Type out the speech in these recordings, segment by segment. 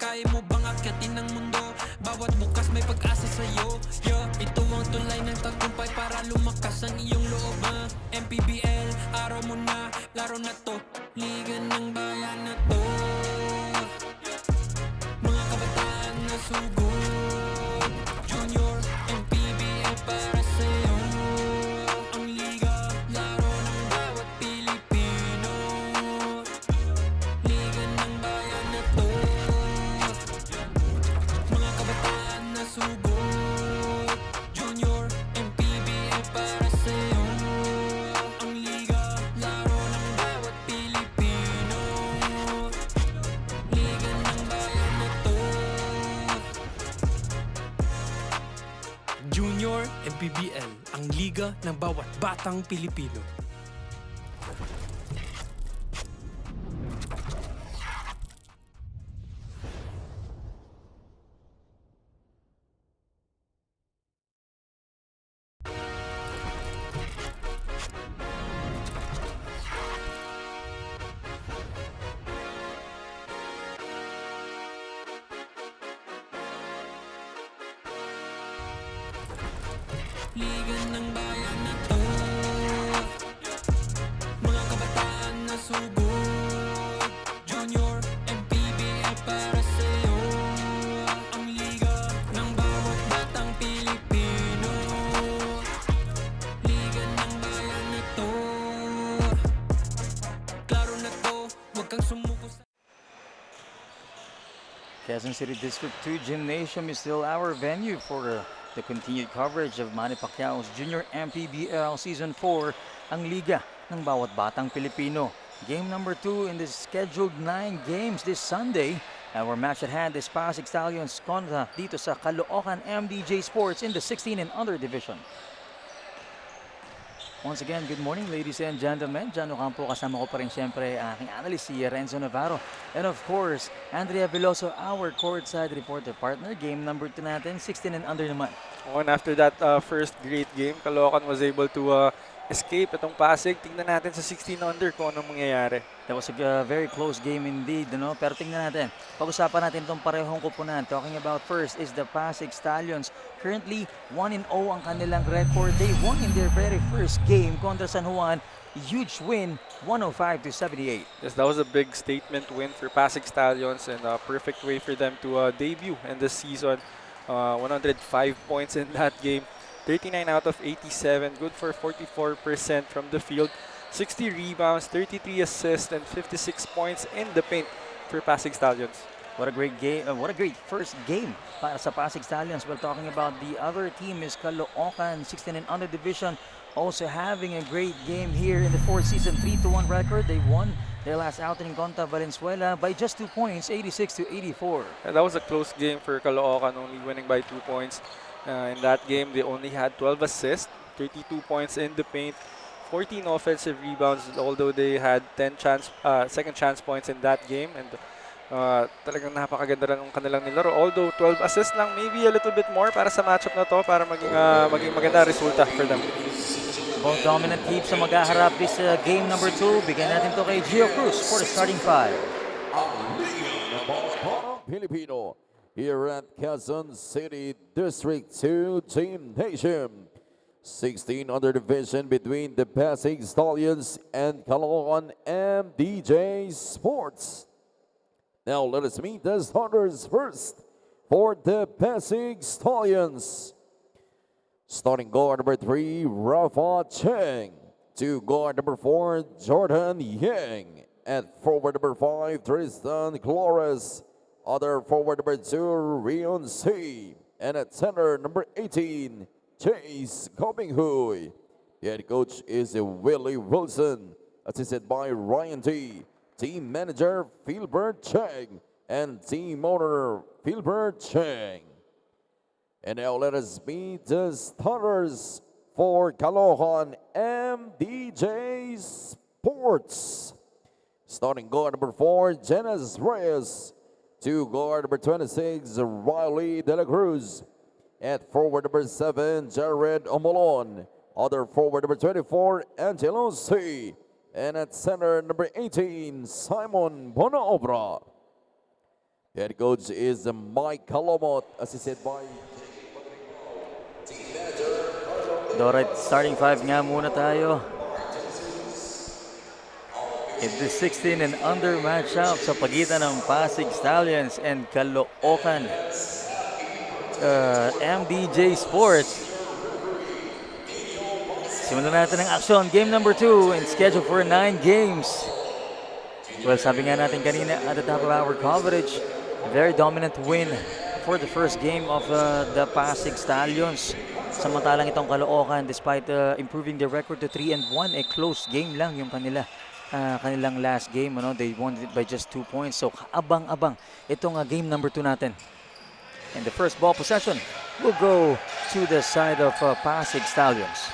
kaya mo bang akyatin ng mundo? Bawat bukas may pag-asa sa'yo. Ito ang tulay ng tagumpay para lumakas ang iyong loob. MPBL, araw mo na, laro na to. Liga ng bayan na to. Mga kabataan na sugod. Junior, MPBL para sa'yo. Ang liga, laro ng bawat Pilipino. Liga ng bayan na to. Mga kabataan na sugod. Junior, MPBL para sa'yo. Ang liga, laro ng bawat Pilipino. Liga ng bayan na to. Junior MPBL, ang liga ng bawat batang Pilipino. Liga ng bayan na to. Mga kabataan na sugod. Junior, MPBL para sa'yo. Ang liga ng bawat batang Pilipino. Liga ng bayan na to. Klaro na to, huwag kang sumuko sa... Quezon City District 2 Gymnasium is still our venue for the continued coverage of Manny Pacquiao's Junior MPBL Season 4, ang liga ng bawat batang Pilipino. Game number 2 in the scheduled 9 games this Sunday. Our match at hand is Pasig Stallions kontra dito sa Caloocan MDJ Sports in the 16 and under division. Once again, good morning ladies and gentlemen. Jan Ocampo, kasama ko pa rin siyempre aking analyst si Renzo Navarro. And of course, Andrea Veloso, our courtside reporter partner. Game number 2 natin, 16 and under naman. And after that first great game, Caloocan was able to escape itong Pasig. Tingnan natin sa 16 under kung anong mangyayari. That was a very close game indeed, no? Pero tingnan natin, pag-usapan natin itong parehong kupunan. Talking about first is the Pasig Stallions. Currently, 1-0 ang kanilang record. They won in their very first game kontra San Juan. Huge win, 105-78. Yes, that was a big statement win for Pasig Stallions and a perfect way for them to debut in this season. 105 points in that game. 39 out of 87, good for 44% from the field. 60 rebounds, 33 assists, and 56 points in the paint for Pasig Stallions. What a great game, what a great first game para sa Pasig Stallions. We're talking about the other team is Caloocan, 16 and under division, also having a great game here in the fourth season, 3-1 record. They won their last outing in contra Valenzuela by just 2 points, 86-84. And that was a close game for Caloocan, only winning by 2 points. In that game, they only had 12 assists, 32 points in the paint, 14 offensive rebounds, although they had 10 second chance points in that game. And talagang napakaganda rin ang kanilang nilaro. Although 12 assists lang, maybe a little bit more para sa matchup na to para maging maganda resulta for them. Both dominant teams ang maghaharap this game number 2. Bigyan natin to kay Gio Cruz for the starting 5. Filipino here at Quezon City District 2 Gymnasium. 16 under division between the Pasig Stallions and Caloocan MDJ Sports. Now let us meet the starters first for the Pasig Stallions. Starting guard number 3, Rafa Cheng. To guard number 4, Jordan Yang. At forward number 5, Tristan Flores. Other forward number 2, Rion C. And at center number 18, Chase Cominghui. The head coach is Willie Wilson, assisted by Ryan T. Team manager Philbert Cheng and team owner Philbert Cheng. And now let us meet the starters for Caloocan MDJ Sports. Starting guard number 4, Janice Reyes. To guard number 26, Riley De La Cruz. At forward number 7, Jared Omolon. Other forward number 24, Angelo C. And at center number 18, Simon Bonaobra. Head coach is Mike Calomot, assisted by Alright, starting five nga muna tayo. In the 16 and under matchup sa pagitan ng Pasig Stallions and Caloocan MDJ Sports. Simulan natin ang action. Game number 2 and scheduled for 9 games. Well, sabi nga natin kanina at the top of our coverage, very dominant win for the first game of the Pasig Stallions. Samantalang itong Caloocan, despite improving their record to 3-1, close game lang yung kanilang last game. They won it by just 2 points. So, abang-abang itong game number 2 natin. And the first ball possession will go to the side of Pasig Stallions.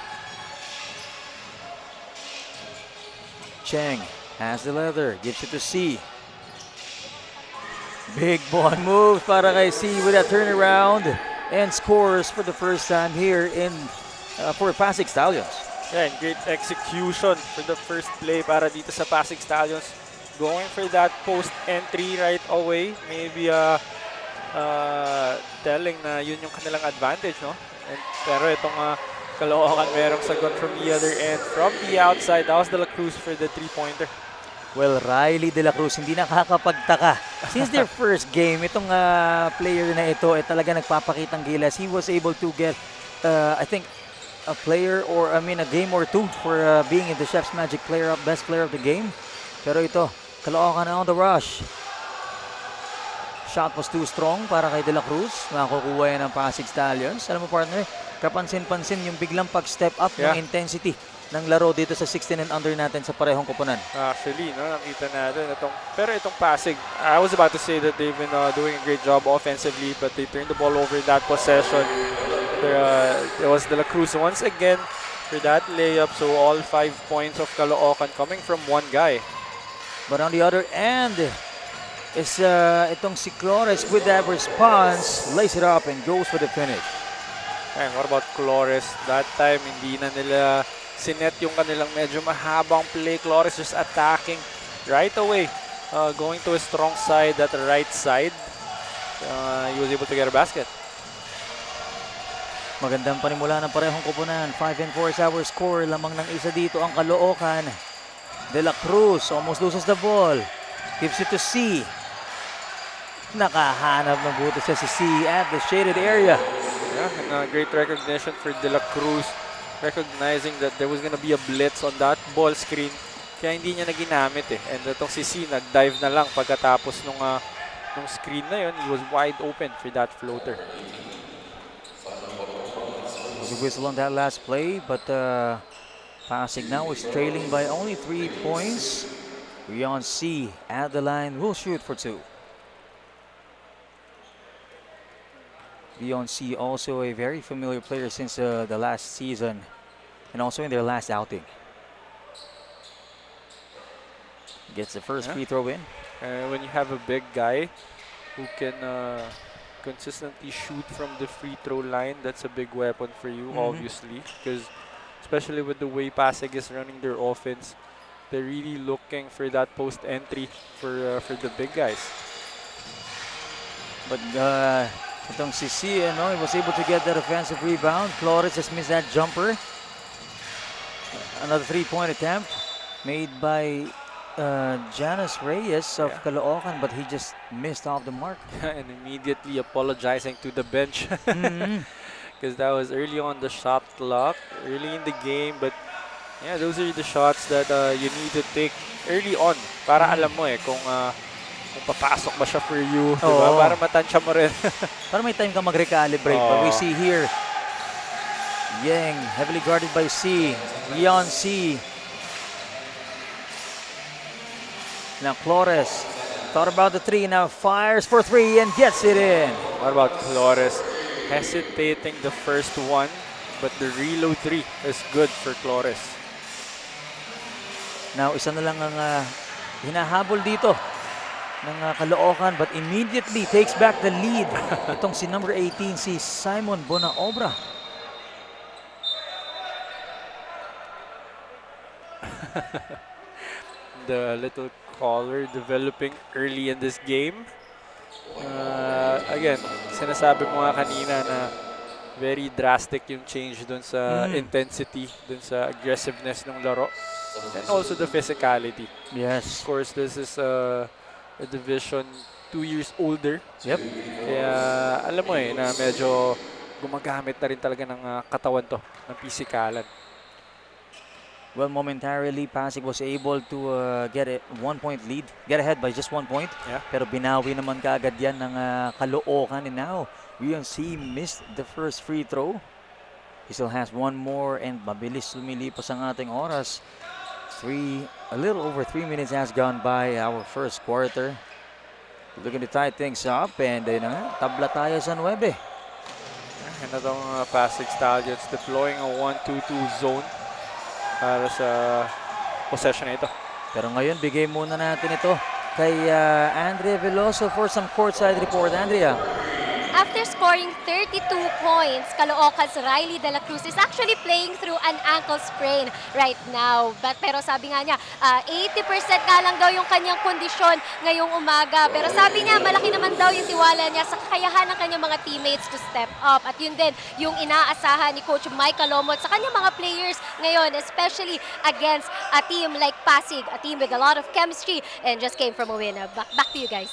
Cheng has the leather, gives it to C. Big ball move para kay C with a turnaround and scores for the first time here for Pasig Stallions. Yeah, and great execution for the first play para dito sa Pasig Stallions. Going for that post entry right away. Maybe telling na yun yung kanilang advantage, no? Pero itong Caloocan merong sagot from the other end. From the outside, that was De La Cruz for the 3-pointer. Well, Riley De La Cruz, hindi nakakapagtaka. Since their first game, itong player na ito ay talaga nagpapakitang gilas. He was able to get, I think, a game or two for being in the Chef's Magic best player of the game. Pero ito, Caloocan on the rush. Shot was too strong para kay De La Cruz. Makukuha yan ng Pasig Stallions. Alam mo, partner, kapansin-pansin yung biglang pag-step up ng intensity ng laro dito sa 16 and under natin sa parehong koponan. Actually, nakita natin itong Pasig. I was about to say that they've been doing a great job offensively, but they turned the ball over that possession. It was De La Cruz once again for that layup. So all 5 points of Caloocan coming from one guy. But on the other end is itong si Clores with that response, lays it up and goes for the finish. And what about Clores? That time, hindi na nila sinet yung kanilang medyo mahabang play. Clores just attacking right away. Going to a strong side, that right side. He was able to get a basket. Magandang panimula ng parehong koponan. 5-4 is our score. Lamang ng isa dito ang Caloocan. De La Cruz almost loses the ball. Gives it to C. Nakahanap ng buto siya si C at the shaded area. Yeah, and great recognition for De La Cruz, recognizing that there was gonna be a blitz on that ball screen, kaya hindi niya na ginamit eh. And itong si C, nag-dive na lang pagkatapos nung screen na yun. He was wide open for that floater. There's a whistle on that last play, but Pasig now is trailing by only 3 points. Rion C at the line will shoot for 2. Rion C also a very familiar player since the last season and also in their last outing. Gets the first free throw in. When you have a big guy who can consistently shoot from the free throw line, that's a big weapon for you, obviously, because especially with the way Pasig is running their offense, they're really looking for that post entry for the big guys. But itong si C, he was able to get that offensive rebound. Flores just missed that jumper. Another 3-point attempt made by Janice Reyes of Caloocan, but he just missed off the mark. And immediately apologizing to the bench. Because that was early on the shot clock, early in the game. But yeah, those are the shots that you need to take early on para alam mo kung papasok ba siya for you, diba? Para matansya mo rin. Para may time ka mag-recalibrate. But we see here, Yang heavily guarded by C. Rion C. Now Flores thought about the 3, now fires for 3 and gets it in. What about Flores? Hesitating the first one, but the reload 3 is good for Flores. Now isa na lang ang hinahabol dito ng Caloocan, but immediately takes back the lead. Itong si number 18, si Simon Bonaobra. The little caller developing early in this game. Again, sinasabi mo nga kanina na very drastic yung change dun sa intensity, dun sa aggressiveness ng laro, and also the physicality. Yes. Of course, this is a division 2 years older. Yep. Kaya alam mo na medyo gumagamit na rin talaga ng katawan to, ng pisikalan. Well, momentarily, Pasig was able to get a 1-point lead, get ahead by just 1 point. Yeah. Pero binawi naman kaagad yan ng Caloocan. And now, UNC missed the first free throw. He still has one more and mabilis lumilipas ang ating oras. A little over 3 minutes has gone by our first quarter. Looking to tie things up and tabla tayo sa 9. And itong Pasig Stallions deploying a 1-2-2 zone para sa possession na ito. Pero ngayon, bigay muna natin ito kay Andrea Veloso for some courtside report. Andrea. After scoring 32 points, Caloocan's Riley De La Cruz is actually playing through an ankle sprain right now. Pero sabi nga niya, 80% nga lang daw yung kanyang kondisyon ngayong umaga. Pero sabi niya, malaki naman daw yung tiwala niya sa kakayahan ng kanyang mga teammates to step up. At yun din, yung inaasahan ni Coach Mike Calomot sa kanyang mga players ngayon, especially against a team like Pasig, a team with a lot of chemistry and just came from a win. Back to you guys.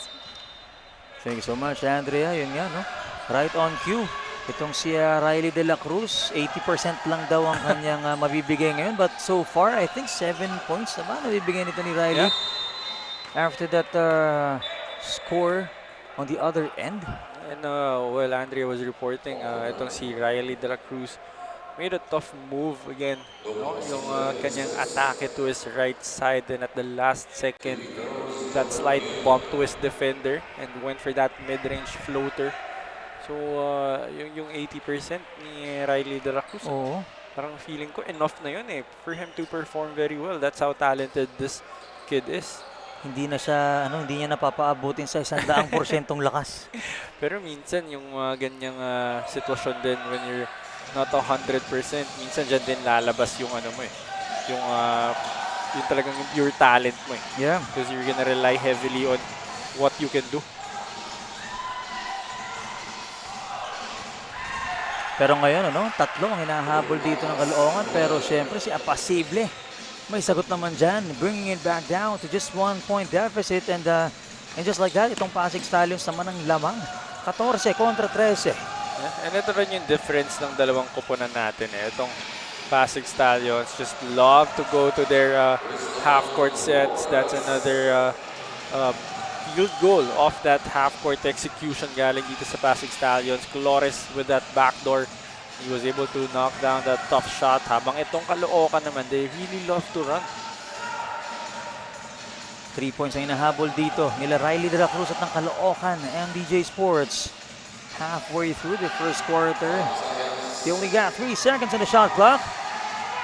Thank you so much, Andrea. Yun nga, no? Right on cue. Itong si Riley De La Cruz, 80% lang daw ang kanyang mabibigay ngayon. But so far, I think 7 points na ba nabibigay nito ni Riley? Yeah. After that score on the other end. And well, Andrea was reporting itong si Riley De La Cruz made a tough move again. No? Yung kanyang atake to his right side, and at the last second, that slight bump to his defender and went for that mid-range floater. So, yung 80% ni Riley De La Cruz, Oo. parang feeling ko enough na yun for him to perform very well. That's how talented this kid is. Hindi na siya, hindi niya napapaabutin sa 100% lakas. Pero minsan yung ganyang sitwasyon din when you're not 100%, minsan dyan din lalabas yung yung talagang yung pure talent mo Yeah. because you're gonna rely heavily on what you can do. Pero ngayon, tatlo ang hinahabol dito ng Caloocan. Pero syempre si Apasible, may sagot naman dyan. Bringing it back down to just 1-point deficit. And just like that, itong Pasig Stallions naman ang lamang. 14 kontra 13. Yeah. And ito rin yung difference ng dalawang kupunan natin. Itong Pasig Stallions just love to go to their half-court sets. That's another field goal off that half-court execution galing dito sa Pasig Stallions. Colores with that backdoor. He was able to knock down that tough shot. Habang itong Caloocan naman, they really love to run. 3 points ang hinahabol dito nila Riley De La Cruz at ng Caloocan. MDJ Sports halfway through the first quarter. They only got 3 seconds on the shot clock.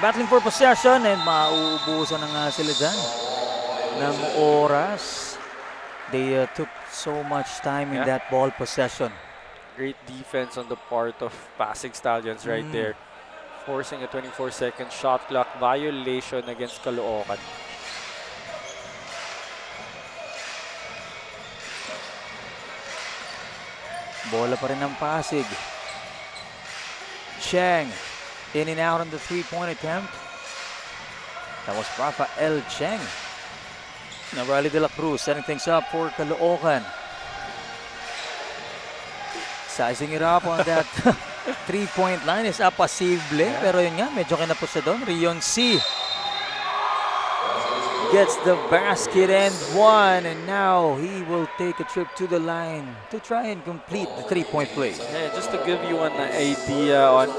Battling for possession and mauubusan na nga sila dyan ng oras. They took so much time in that ball possession. Great defense on the part of Pasig Stallions right there. Forcing a 24-second shot clock violation against Caloocan. Bola pa rin ng Pasig. Cheng in and out on the 3-point attempt. That was Rafael Cheng. Now Riley De La Cruz setting things up for Caloocan. Sizing it up on that 3-point line is Apasible. Pero yun nga, medyo kinapos siya doon. Rion C. Gets the basket and one, and now he will take a trip to the line to try and complete the 3-point play. Yeah, just to give you an idea on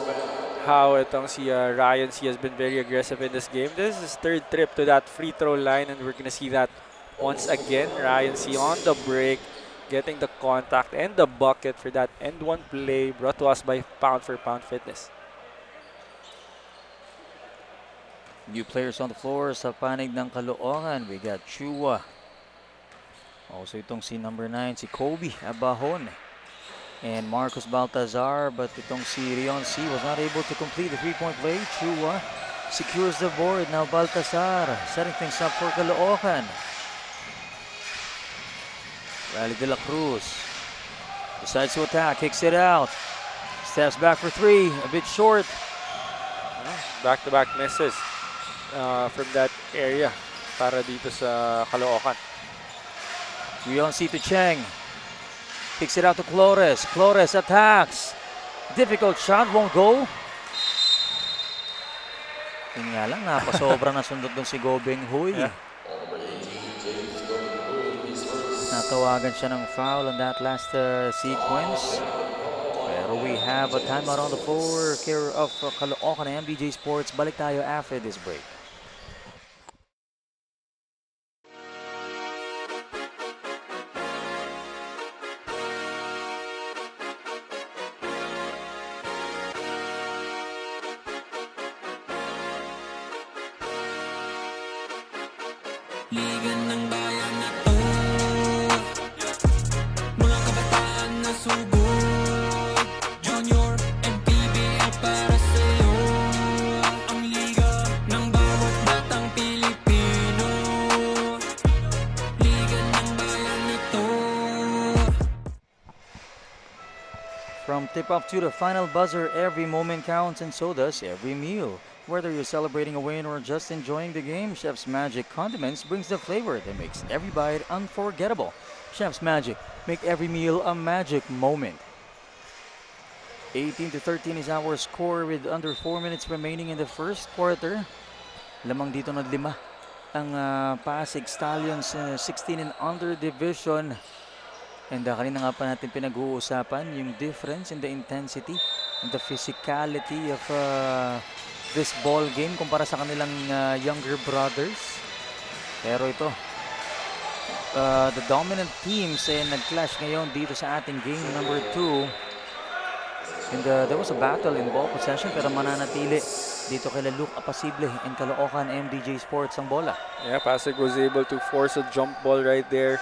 how itong si Ryan C has been very aggressive in this game. This is his 3rd trip to that free throw line, and we're gonna see that once again. Ryan C on the break, getting the contact and the bucket for that end one play brought to us by Pound for Pound Fitness. New players on the floor sa panig ng Caloocan. We got Chua. Also itong si number 9, si Kobe Abahon. And Marcos Baltazar. But itong si Rion C was not able to complete the 3-point play. Chua secures the board. Now Baltazar setting things up for Caloocan. Riley De La Cruz Decides to attack, kicks it out. Steps back for three, a bit short. Back-to-back misses from that area para dito sa Caloocan. Rionsi to Cheng. Kicks it out to Flores. Flores attacks. Difficult shot, won't go. Yun nga lang, napasobra na sundot doon si Gobeng Huy. Yeah. Natawagan siya ng foul on that last sequence. Pero we have a timeout on the floor care of Caloocan MDJ Sports. Balik tayo after this break. Liga ng bayan na to, mga kabataan na sugod, Junior MPBL para sa'yo. Ang liga ng bawat batang Pilipino, liga ng bayan na to. From tip-off to the final buzzer, every moment counts and so does every meal. Whether you're celebrating a win or just enjoying the game, Chef's Magic Condiments brings the flavor that makes every bite unforgettable. Chef's Magic, make every meal a magic moment. 18-13 is our score with under 4 minutes remaining in the first quarter. Lamang dito na 5 ang Pasig Stallions 16 and under division. And kanina nga pa natin pinag-uusapan yung difference in the intensity and the physicality of this ball game kumpara sa kanilang younger brothers. Pero ito, the dominant teams nag-clash ngayon dito sa ating game number 2. And there was a battle in ball possession pero mananatili dito kay Luke Apasible in Caloocan MDJ Sports ang bola. Yeah, Pasig was able to force a jump ball right there.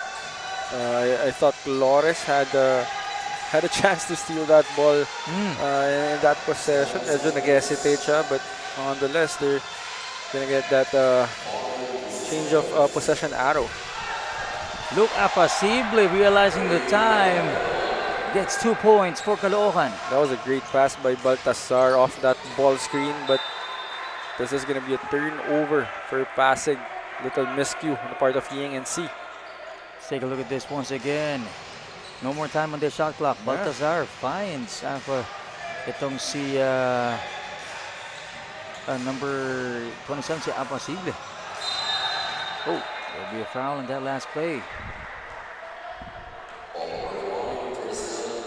I thought Flores had a chance to steal that ball in that possession. Medyo nag-hesitate siya, but nonetheless, they're gonna get that change of possession arrow. Luke Apasible realizing the time gets 2 points for Caloocan. That was a great pass by Baltasar off that ball screen, but this is gonna be a turnover for Pasig. Little miscue on the part of Ying and C. Let's take a look at this once again. No more time on the shot clock. Baltazar finds itong si number 27 si Apasible. Oh, there'll be a foul in that last play.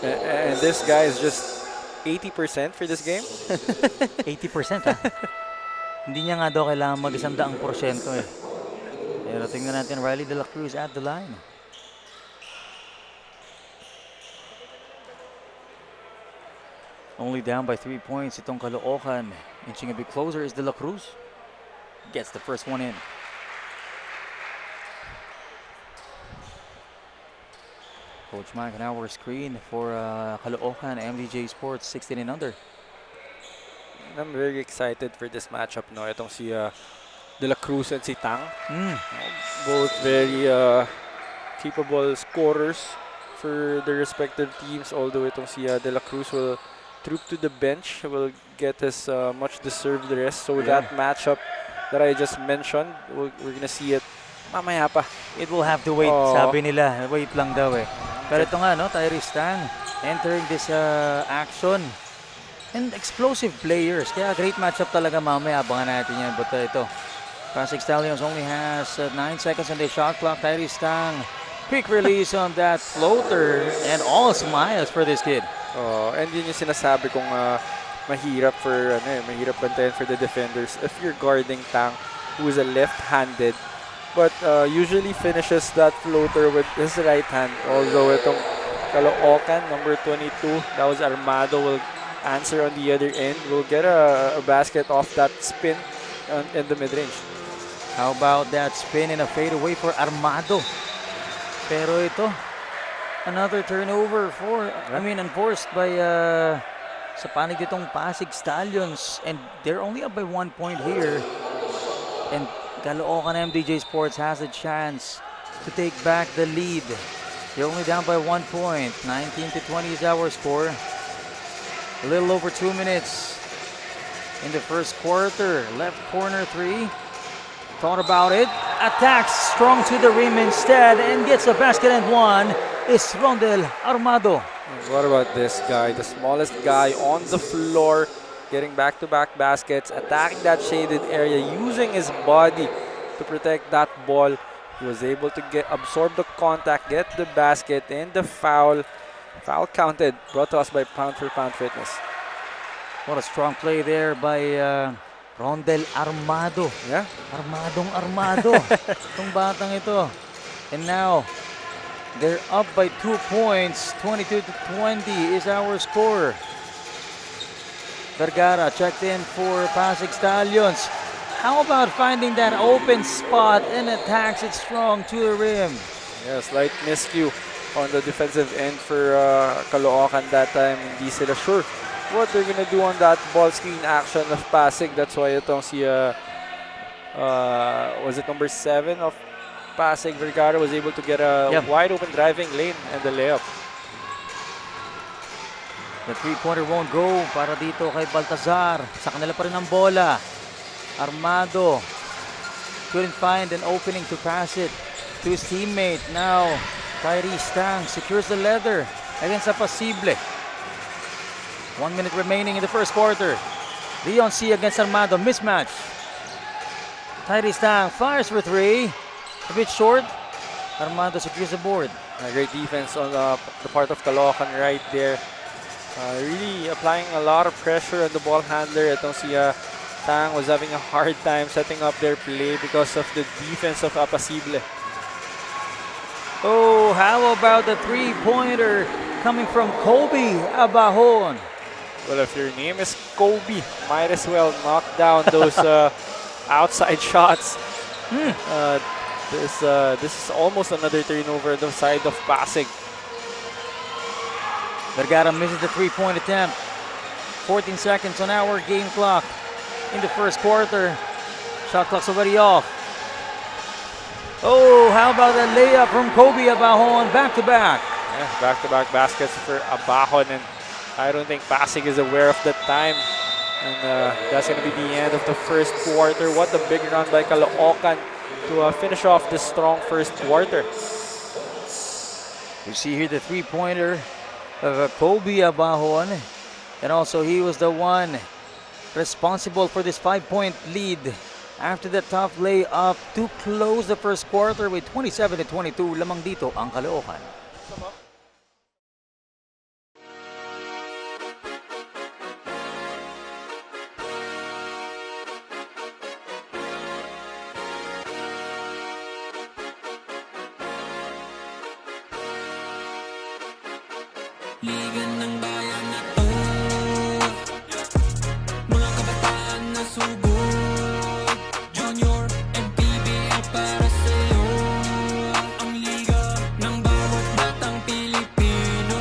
And this guy is just 80% for this game. 80% ha? Hindi niya nga daw kailangan mag-100% eh. Pero tingnan natin Riley De La Cruz at the line. Only down by 3 points itong Caloocan. Inching a bit closer is De La Cruz. Gets the first one in. Coach Mike on our screen for Caloocan MDJ Sports 16 and under. I'm very excited for this matchup. No, itong si De La Cruz and si Tang. Both very capable scorers for their respective teams. Although itong si De La Cruz will troop to the bench, will get his much-deserved rest. So that matchup that I just mentioned, we're gonna see it mamaya pa. It will have to wait, sabi nila. Wait lang daw eh. Pero ito nga, no, Tyrese Tang entering this action. And explosive players. Kaya great matchup talaga mamaya. Abangan natin yan. But ito, Pasig Stallions only has 9 seconds on the shot clock. Tyrese Tang, quick release on that floater. And all smiles for this kid. And yun yung sinasabi kong mahirap bantayan for the defenders if you're guarding Tang, who is a left-handed, but usually finishes that floater with his right hand. Although itong Caloocan, number 22, that was Armado, will answer on the other end. Will get a basket off that spin in the mid-range. How about that spin and a fadeaway for Armado? Pero ito, another turnover enforced by sa panig itong Pasig Stallions, and they're only up by 1 point here. And Caloocan MDJ Sports has a chance to take back the lead. They're only down by 1 point. 19-20 is our score. A little over 2 minutes in the first quarter. Left corner three. Thought about it. Attacks strong to the rim instead and gets a basket and one is Rondel Armado. And what about this guy? The smallest guy on the floor, getting back-to-back baskets, attacking that shaded area, using his body to protect that ball. He was able to absorb the contact, get the basket, and the foul. Foul counted, brought to us by Pound for Pound Fitness. What a strong play there by Rondel Armado. Yeah. Armadong Armado. Itong batang ito. And now, they're up by 2 points. 22-20 is our score. Vergara checked in for Pasig Stallions. How about finding that open spot and attacks it strong to the rim? Yeah, slight miscue on the defensive end for Caloocan that time. Hindi sila sure what they're gonna do on that ball screen action of Pasig. That's why itong si was it number 7 of Pasig, Vergara, was able to get a wide open driving lane and the layup. The three-pointer won't go para dito kay Baltazar. Sa kanila pa rin ang bola. Armado couldn't find an opening to pass it to his teammate. Now, Tyrese Tang secures the leather against Apasible. 1 minute remaining in the first quarter. Leon C against Armado, mismatch. Tyrese Tang fires for three. A bit short. Armado secures the board. Great defense on the part of Caloocan right there. Really applying a lot of pressure on the ball handler. Itong si Tang was having a hard time setting up their play because of the defense of Apasible. Oh, how about the three-pointer coming from Kobe Abahon? Well, if your name is Kobe, might as well knock down those outside shots. This is almost another turnover on the side of Pasig. Vergara misses the three-point attempt. 14 seconds on our game clock in the first quarter. Shot clock's already off. Oh, how about that layup from Kobe Abahon, back-to-back. Yeah, back-to-back baskets for Abahon, and I don't think Pasig is aware of the time. And that's going to be the end of the first quarter. What a big run by Caloocan to finish off this strong first quarter. You see here the three-pointer of Kobe Abahon. And also he was the one responsible for this 5-point lead after the tough layup to close the first quarter with 27-22. Lamang dito ang Caloocan. Liga ng bayan na to, mga kabataan na sugod, Junior MPBL para sa'yo. Ang liga ng bawat batang Pilipino,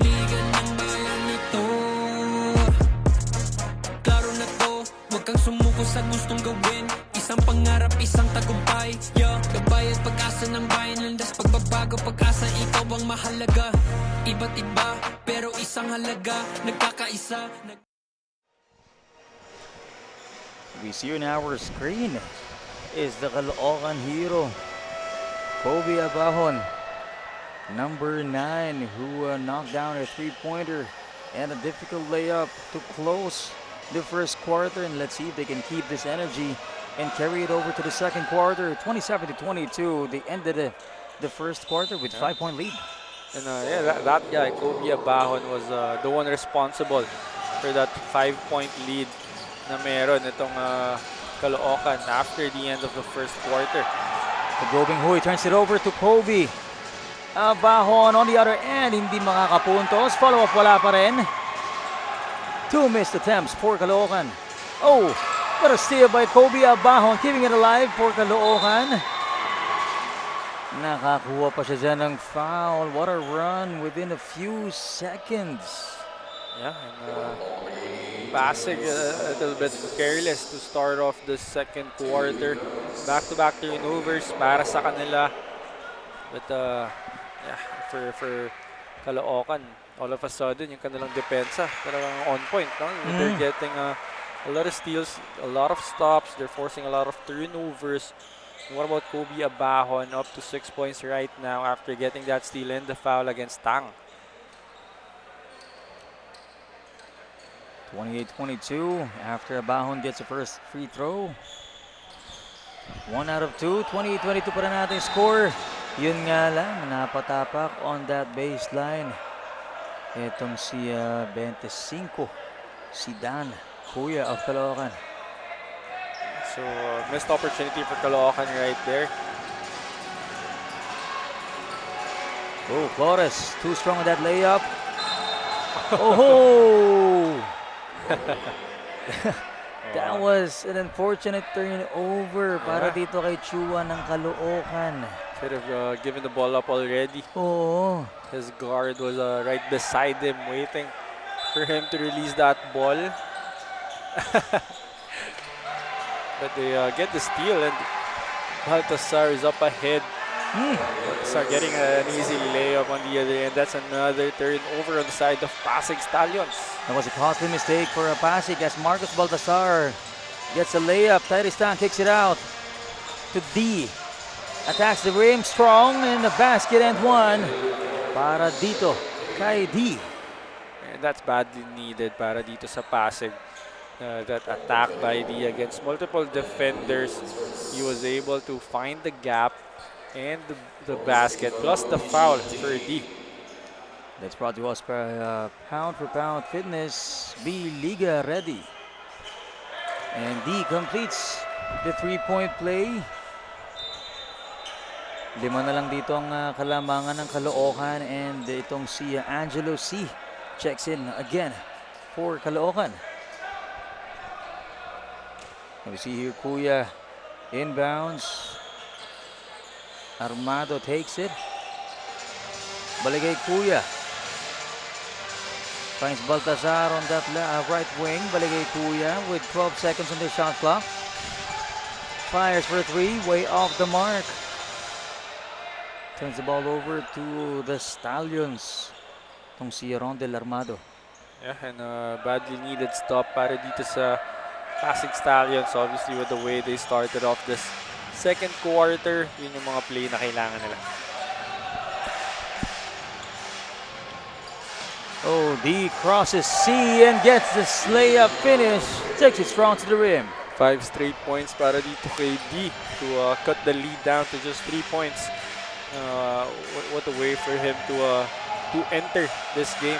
liga ng bayan na to. Klaro na to, huwag kang sumuko sa gustong gawin. Isang pangarap, isang tagumpay, gabay at pag-asa ng bayan. Landas pagbabago, pag-asa, ikaw ang mahalaga. Iba't iba, pero isang halaga, nagkakaisa. We see on our screen is the Caloocan hero, Kobe Abahon, number 9, who knocked down a three-pointer and a difficult layup to close the first quarter. And let's see if they can keep this energy and carry it over to the second quarter. 27-22. They ended the first quarter with 5-point lead. And that guy, Kobe Abahon, was the one responsible for that 5-point lead na meron itong Caloocan after the end of the first quarter. The Gobing Huy turns it over to Kobe Abahon on the other end. Hindi makakapuntos. Follow-up wala pa rin. 2 missed attempts for Caloocan. Oh, what a steal by Kobe Abahon, keeping it alive for Caloocan. Nakakuha pa siya dyan ng foul. What a run within a few seconds. Yeah, and Pasig a little bit careless to start off the second quarter. Back-to-back turnovers para sa kanila. But yeah, for Caloocan, all of a sudden, yung kanilang depensa talagang on point. No? They're getting a lot of steals, a lot of stops. They're forcing a lot of turnovers. What about Kobe Abahon, up to 6 points right now after getting that steal and the foul against Tang? 28-22 after Abahon gets the first free throw. 1 out of 2. 28-22 pa rin natin score. Yun nga lang, napatapak on that baseline. Itong si 25, si Dan Kuya of Caloocan. So, missed opportunity for Caloocan right there. Oh, Flores, too strong on that layup. Oh! That was an unfortunate turnover para dito kay Chua ng Caloocan. Could have given the ball up already. Oo. His guard was right beside him, waiting for him to release that ball. But they get the steal, and Baltasar is up ahead. Baltasar getting an easy layup on the other end. That's another turnover on the side of Pasig Stallions. That was a costly mistake for Pasig as Marcus Baltasar gets a layup. Tyristang kicks it out to D. Attacks the rim strong in the basket and one para dito kay D. And that's badly needed para dito sa Pasig. That attack by D against multiple defenders. He was able to find the gap and the basket plus the foul for D. That's brought to us by Pound for Pound Fitness. Be Liga ready. And D completes the three-point play. 5 na lang dito ang kalamangan ng Caloocan, and itong si Angelo C checks in again for Caloocan. And we see here Kuya inbounds. Armado takes it. Baligay Kuya. Finds Baltasar on that right wing. Baligay Kuya with 12 seconds on the shot clock. Fires for 3, way off the mark. Turns the ball over to the Stallions. Itong si Rondel Armado. Yeah, and badly needed stop para dito sa Pasig Stallions. Obviously, with the way they started off this second quarter, yun yung mga play na kailangan nila. Oh, D crosses C and gets the layup finish. Takes it strong to the rim. 5 straight points para dito kay D to cut the lead down to just 3 points. What a way for him to enter this game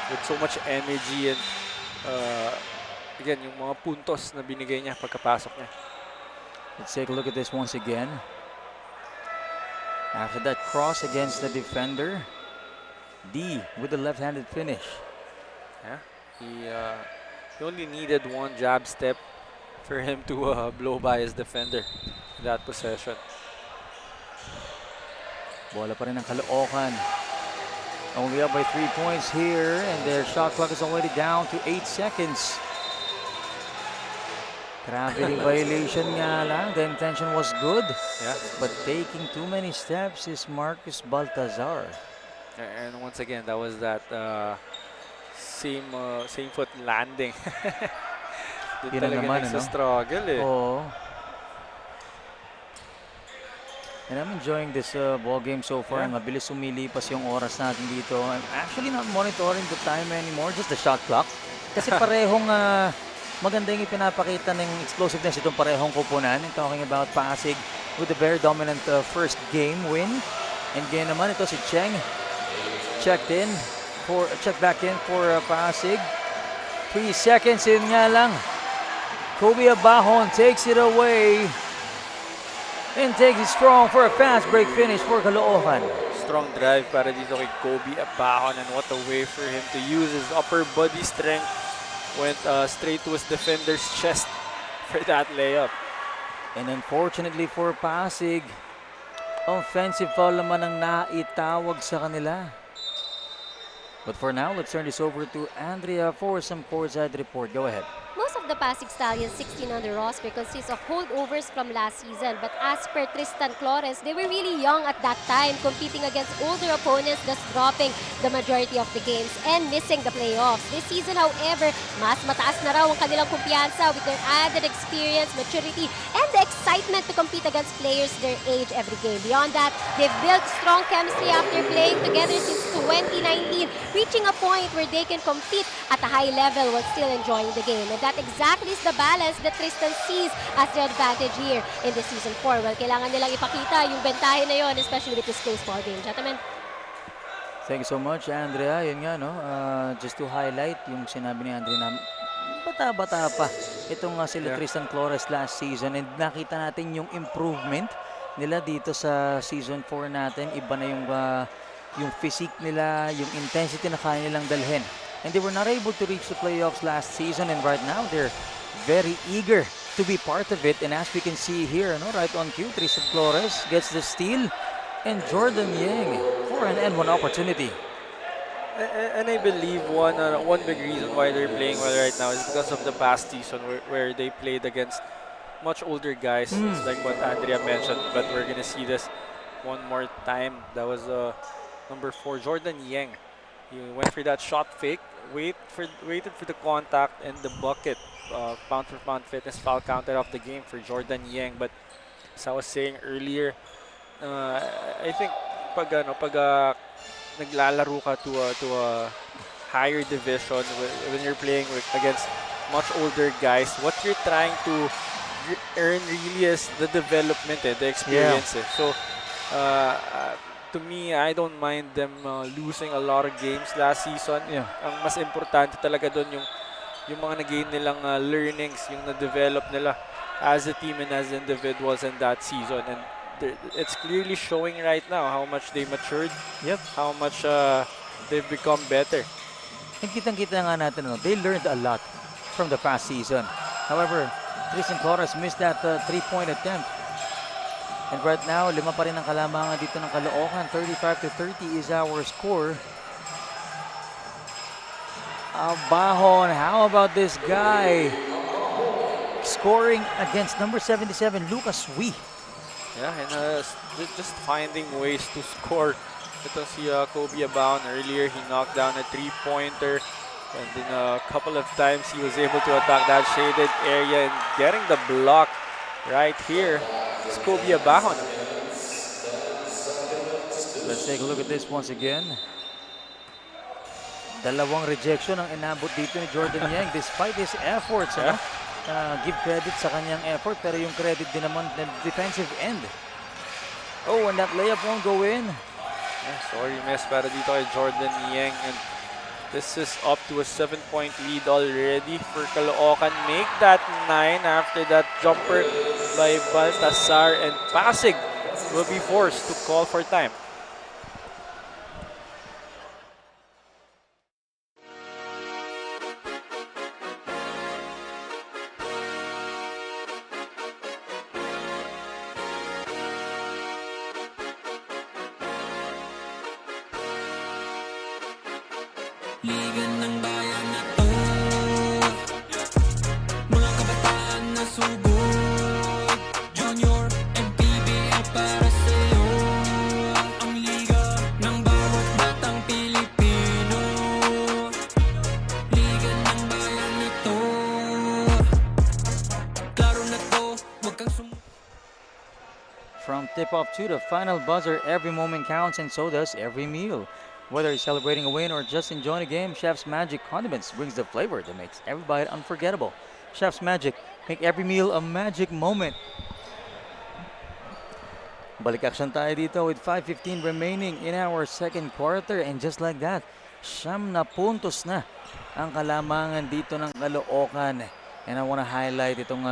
with so much energy, and again, yung mga puntos na binigay niya pagkapasok niya. Let's take a look at this once again. After that cross against the defender, D with the left-handed finish. Yeah, he only needed one jab step for him to blow by his defender in that possession. Bola pa rin ng Caloocan. Only up by 3 points here, and their shot clock is already down to 8 seconds. Gravity violation nga lang. The intention was good. Yeah. But taking too many steps is Marcus Baltasar. And once again, that was that same foot landing. Doon Yun na talaga naman, nagsa-struggle eh. Oo. And I'm enjoying this ball game so far. Yeah. Mabilis sumilipas yung oras natin dito. I'm actually not monitoring the time anymore, just the shot clock. Kasi parehong maganda yung ipinapakita ng explosiveness itong parehong kupunan. I'm talking about Pasig with a very dominant first game win. And again naman, ito si Cheng. Check back in for Pasig. 3 seconds, yun nga lang. Kobe Abahon takes it away and takes it strong for a fast break finish for Caloocan. Strong drive para dito kay Kobe Abahon, and what a way for him to use his upper body strength. Went straight to his defender's chest for that layup. And unfortunately for Pasig, offensive foul naman ang naitawag sa kanila. But for now, let's turn this over to Andrea for some courtside report. Go ahead. Most of the Pasig Stallions 16 on the roster consists of holdovers from last season. But as per Tristan Flores, they were really young at that time, competing against older opponents, thus dropping the majority of the games and missing the playoffs. This season, however, mas mataas na raw ang kanilang kumpiyansa with their added experience, maturity, and the excitement to compete against players their age every game. Beyond that, they've built strong chemistry after playing together since 2019, reaching a point where they can compete at a high level while still enjoying the game. And that exactly is the balance that Tristan sees as their advantage here in the Season 4. Well, kailangan nilang ipakita yung bentahe na yon, especially with this close ball game. Gentlemen. Thank you so much, Andrea. Yun nga, no? Just to highlight yung sinabi ni Andrea na bata-bata pa itong sila Tristan Flores last season, and nakita natin yung improvement nila dito sa Season 4 natin. Iba na yung physique nila, yung intensity na kaya nilang dalhin. And they were not able to reach the playoffs last season, and right now they're very eager to be part of it. And as we can see here, no, right on cue, Tristan Flores gets the steal, and Jordan Yang for an N1 opportunity. And I believe one big reason why they're playing well right now is because of the past season where they played against much older guys, like what Andrea mentioned. But we're gonna see this one more time. That was number 4, Jordan Yang. He went for that shot fake, waited for the contact and the bucket. Pound for pound fitness foul counted off the game for Jordan Yang. But as I was saying earlier, I think pag naglalaro ka to a higher division, when you're playing against much older guys, what you're trying to earn really is the development, the experience. So to me, I don't mind them losing a lot of games last season. Ang mas importante talaga doon yung mga nag-gain nilang learnings, yung na-develop nila as a team and as individuals in that season. And it's clearly showing right now how much they matured, how much they've become better. And kitang-kita nga natin, no, they learned a lot from the past season. However, Tristan Flores missed that 3-point attempt. And right now, 5 pa rin ang kalamangan dito ng Caloocan. 35-30 is our score. Abahon, how about this guy? Scoring against number 77, Lucas Wee. Yeah, and just finding ways to score. Ito si Kobe Abahon earlier, he knocked down a 3-pointer. And then a couple of times he was able to attack that shaded area and getting the block right here. It's Kobe Abahon. Let's take a look at this once again. Dalawang rejection ang inabot dito ni Jordan Yang despite his efforts. Give credit sa kanyang effort, pero yung credit din naman ng defensive end. Oh, and that layup won't go in. Sorry miss para dito kay Jordan Yang. And this is up to a 7-point lead already for Caloocan. Make that 9 after that jumper by Baltasar, and Pasig will be forced to call for time. Liga ng bayan na to, mga kabataan na sugod, Junior MPBL para sa'yo. Ang liga ng bawat batang Pilipino, liga ng bayan na to, klaro na to, wag kang From tip-off to the final buzzer, every moment counts, and so does every meal. Whether you're celebrating a win or just enjoying a game, Chef's Magic Condiments brings the flavor that makes every bite unforgettable. Chef's Magic, make every meal a magic moment. Balik action tayo dito with 5:15 remaining in our second quarter, and just like that, 9 na puntos na ang kalamangan dito ng Caloocan. And I want to highlight itong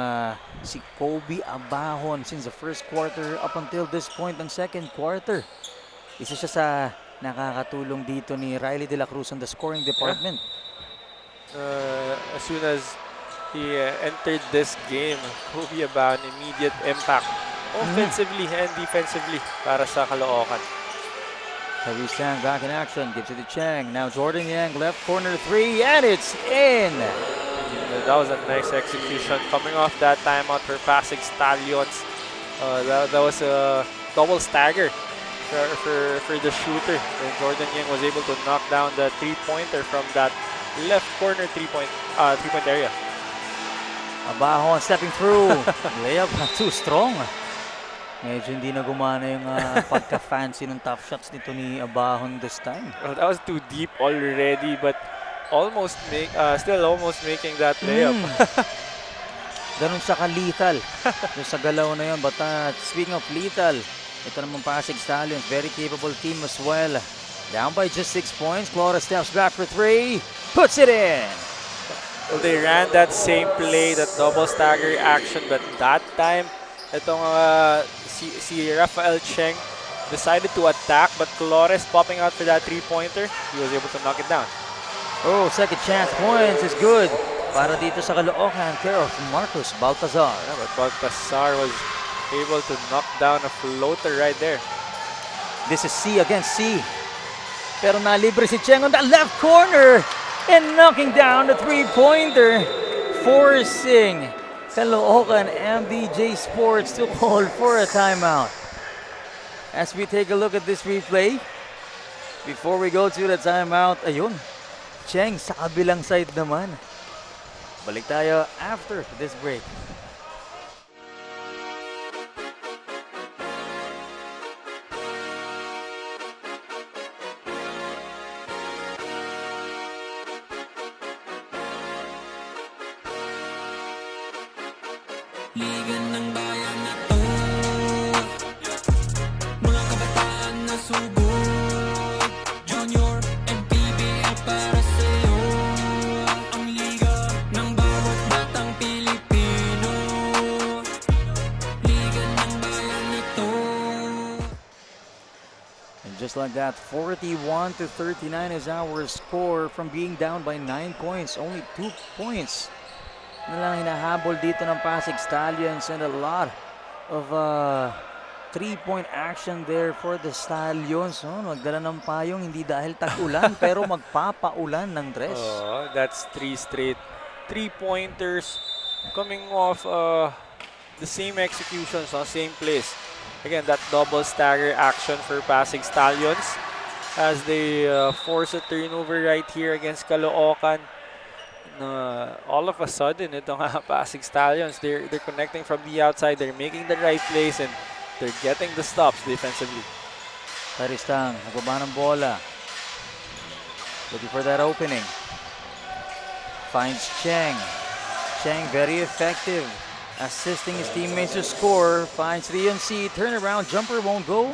si Kobe Abahon since the first quarter up until this point ng second quarter. Isa siya sa nakakatulong dito ni Riley De La Cruz on the scoring department. As soon as he entered this game, Kobe Abahon, immediate impact offensively and defensively para sa Caloocan. Tyrese Chang back in action, gives it to Chang. Now Jordan Yang, left corner 3, and it's in! That was a nice execution. Coming off that timeout for Pasig Stallions. That was a double stagger for the shooter. And Jordan Yang was able to knock down the three-pointer from that left corner three-point area. Abahon stepping through. Layup too strong. Medyo hindi na gumana yung pagka-fancy ng tough shots nito ni Abahon this time. Well, that was too deep already, but still almost making that layup. Ganun siya ka-lethal. Yung sa galaw na yun. But speaking of lethal, ito naman Pasig Stallions. Very capable team as well. Down by just 6 points. Clora steps back for 3. Puts it in. Well, they ran that same play, that double stagger action, but that time, itong si Rafael Cheng decided to attack, but Flores popping out for that three-pointer, he was able to knock it down. Oh, second chance points is good. Para dito sa Caloocan, care of Marcos Baltazar. Yeah, but Baltasar was able to knock down a floater right there. This is C against C. Pero nalibre si Cheng on the left corner and knocking down the three-pointer, forcing Caloocan MDJ Sports to call for a timeout. As we take a look at this replay, before we go to the timeout, ayun, Cheng sa kabilang side naman. Balik tayo after this break. Liga ng bayan na to, mga kabataan na sugod, Junior MPBL para sa'yo. Ang liga ng bawat batang Pilipino, liga ng bayan na to. And just like that, 41-39 is our score from being down by 9 points. Only 2 points na lang hinahabol dito ng Pasig Stallions, and a lot of 3-point action there for the Stallions. Nagdala ng payong hindi dahil tag-ulan pero magpapaulan ng dress. That's 3 straight three-pointers coming off the same executions, same place. Again, that double stagger action for Pasig Stallions as they force a turnover right here against Caloocan. All of a sudden, itong Pasig Stallions, they're connecting from the outside, they're making the right plays, and they're getting the stops defensively. Taristang, nagbaba ng bola. Looking for that opening. Finds Cheng. Cheng very effective, assisting his teammates to score. Finds Rion C. Turnaround jumper won't go.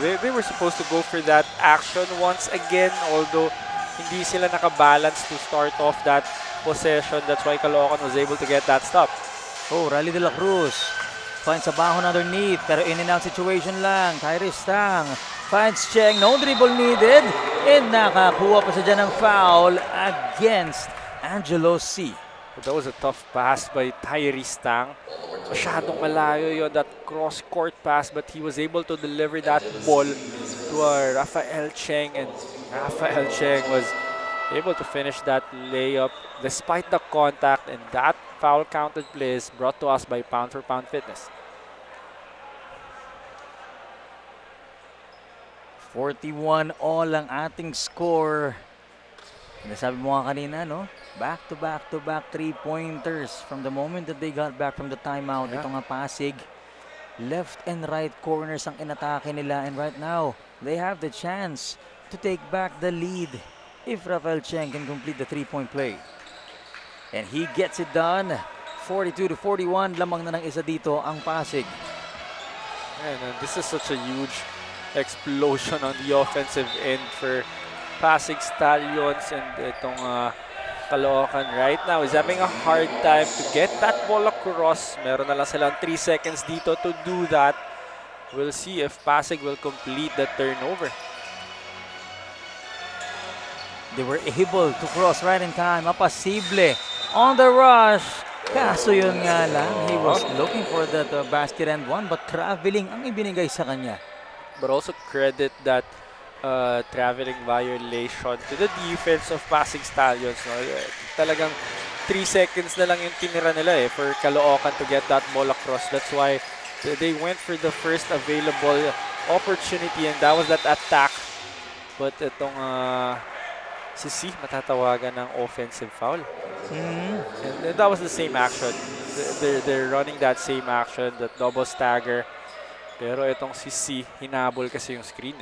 They were supposed to go for that action once again, although hindi sila nakabalance to start off that possession. That's why Caloocan was able to get that stop. Oh, Rally de la Cruz finds Abahon underneath, pero in and out situation lang. Tyrese Tang finds Cheng, no dribble needed, and nakakuha pa siya dyan ng foul against Angelo C. That was a tough pass by Tyrese Tang. Masyadong malayo yun, that cross-court pass, but he was able to deliver that ball to Rafael Cheng, and Rafael Cheng was able to finish that layup despite the contact, and that foul counted play is brought to us by Pound for Pound Fitness. 41 all ang ating score. Nasabi mo nga kanina, no? Back-to-back 3-pointers from the moment that they got back from the timeout. Yeah. Ito nga Pasig, left and right corners ang inatake nila, and right now they have the chance to take back the lead if Rafael Cheng can complete the 3-point play. And he gets it done. 42-41, lamang na ng isa dito ang Pasig. And this is such a huge explosion on the offensive end for Pasig Stallions, and itong Caloocan right now is having a hard time to get that ball across. Meron na lang silang 3 seconds dito to do that. We'll see if Pasig will complete the turnover. They were able to cross right in time. Apasible on the rush. Kaso yun nga lang, he was looking for that basket and one, but traveling ang ibinigay sa kanya. But also credit that traveling violation to the defense of Pasig Stallions. No? Talagang 3 seconds na lang yung tinira nila for Caloocan to get that ball across. That's why they went for the first available opportunity and that was that attack. But itong si C matatawagan ng offensive foul. And that was the same action. They're running that same action, that double stagger. Pero itong si C, hinabol kasi yung screen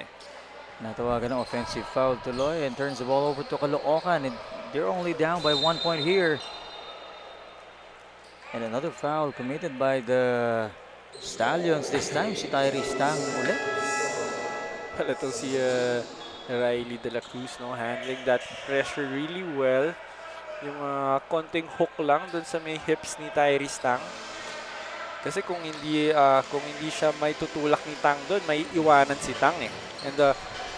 Natawagan ng offensive foul tuloy and turns the ball over to Caloocan. And they're only down by 1 point here. And another foul committed by the Stallions. This time si Tyrese Tang ulit. Well, itong si Riley De La Cruz, no, handling that pressure really well. Yung konting hook lang dun sa may hips ni Tyrese Tang. Kasi kung hindi siya may tutulak ni Tang doon, may iwanan si Tang And